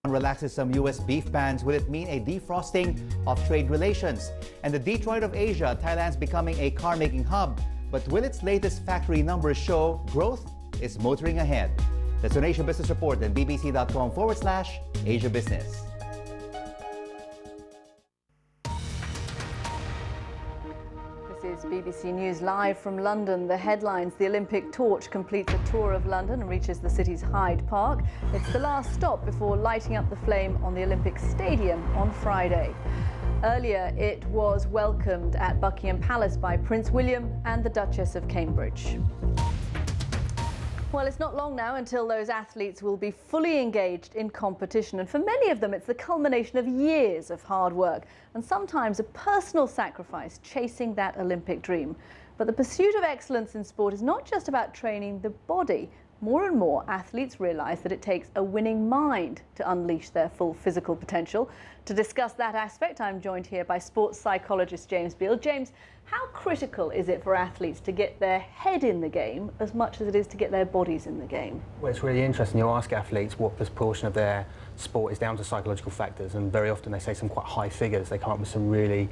Relaxes some U.S. beef bans. Will it mean a defrosting of trade relations? And the Detroit of Asia, Thailand's becoming a car-making hub. But will its latest factory numbers show growth is motoring ahead? That's on Asia Business Report and bbc.com/Asia Business. This is BBC News live from London. The headlines: the Olympic torch completes a tour of London and reaches the city's Hyde Park. It's the last stop before lighting up the flame on the Olympic Stadium on Friday. Earlier, it was welcomed at Buckingham Palace by Prince William and the Duchess of Cambridge. Well, it's not long now until those athletes will be fully engaged in competition. And for many of them, it's the culmination of years of hard work and sometimes a personal sacrifice chasing that Olympic dream. But the pursuit of excellence in sport is not just about training the body. More and more athletes realise that it takes a winning mind to unleash their full physical potential. To discuss that aspect, I'm joined here by sports psychologist James Beale. James, how critical is it for athletes to get their head in the game as much as it is to get their bodies in the game? Well, it's really interesting. You ask athletes what proportion of their sport is down to psychological factors, and very often they say some quite high figures. They come up with some really,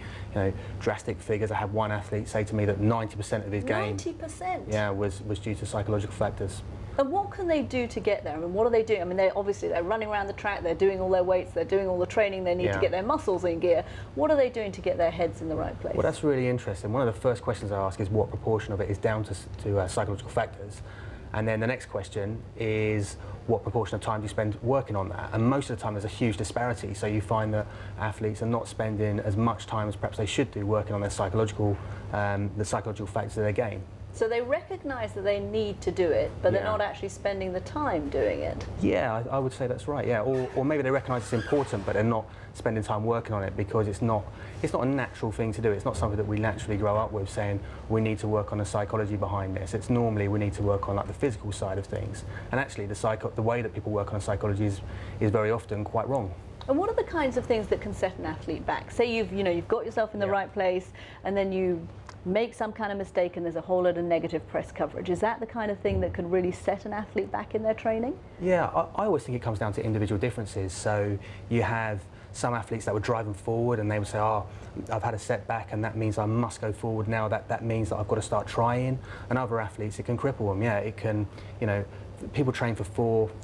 drastic figures. I had one athlete say to me that 90% of his game 90%? was due to psychological factors. And what can they do to get there? I mean, what are they doing? I mean, they're running around the track, they're doing all their weights, they're doing all the training they need to get their muscles in gear. What are they doing to get their heads in the right place? Well, that's really interesting. One of the first questions I ask is what proportion of it is down to psychological factors. And then the next question is what proportion of time do you spend working on that? And most of the time there's a huge disparity. So you find that athletes are not spending as much time as perhaps they should do working on their psychological, the psychological factors of their game. So they recognise that they need to do it, but they're not actually spending the time doing it. Yeah, I would say that's right, yeah. Or maybe they recognise it's important, but they're not spending time working on it because it's not a natural thing to do. It's not something that we naturally grow up with, saying we need to work on the psychology behind this. It's normally we need to work on like the physical side of things. And actually the way that people work on psychology is very often quite wrong. And what are the kinds of things that can set an athlete back? Say you've got yourself in the right place, and then you make some kind of mistake and there's a whole lot of negative press coverage. Is that the kind of thing that could really set an athlete back in their training? Yeah, I always think it comes down to individual differences. So you have some athletes that would drive them forward and they would say, oh, I've had a setback and that means I must go forward now, that means that I've got to start trying. And other athletes, it can cripple them. Yeah, it can, people train for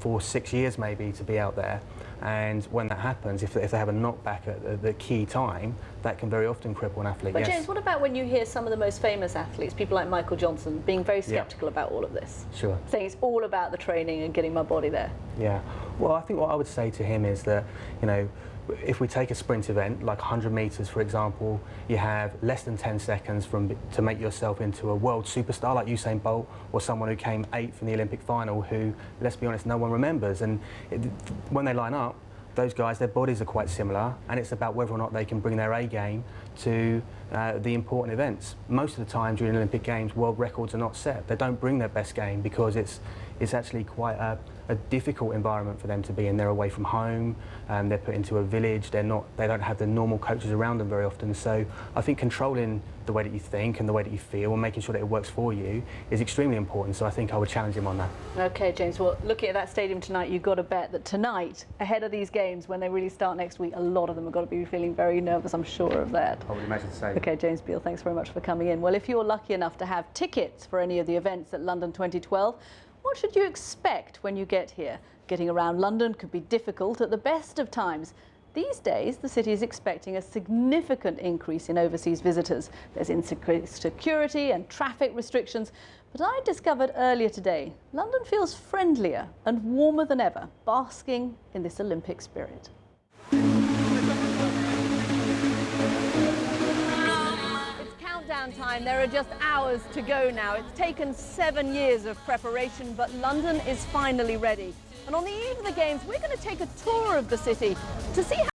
4-6 years maybe to be out there. And when that happens, if they have a knockback at the key time, that can very often cripple an athlete. But James, what about when you hear some of the most famous athletes, people like Michael Johnson, being very sceptical about all of this? Sure. Saying it's all about the training and getting my body there. Yeah. Well, I think what I would say to him is that, if we take a sprint event, like 100 metres, for example, you have less than 10 seconds to make yourself into a world superstar like Usain Bolt, or someone who came 8th in the Olympic final who, let's be honest, no one remembers. And when they line up, those guys, their bodies are quite similar, and it's about whether or not they can bring their A game to the important events. Most of the time during Olympic Games, world records are not set. They don't bring their best game because it's actually quite a difficult environment for them to be in. They're away from home, they're put into a village, they don't have the normal coaches around them very often. So I think controlling the way that you think and the way that you feel and making sure that it works for you is extremely important. So I think I would challenge him on that. Okay, James, well, looking at that stadium tonight, you've got to bet that tonight, ahead of these games, when they really start next week, a lot of them have got to be feeling very nervous, I'm sure of that. I would imagine so. Okay, James Beale, thanks very much for coming in. Well, if you're lucky enough to have tickets for any of the events at London 2012, what should you expect when you get here? Getting around London could be difficult at the best of times. These days, the city is expecting a significant increase in overseas visitors. There's increased security and traffic restrictions. But I discovered earlier today, London feels friendlier and warmer than ever, basking in this Olympic spirit. Time. There are just hours to go now. It's taken 7 years of preparation, but London is finally ready. And on the eve of the Games, we're going to take a tour of the city to see how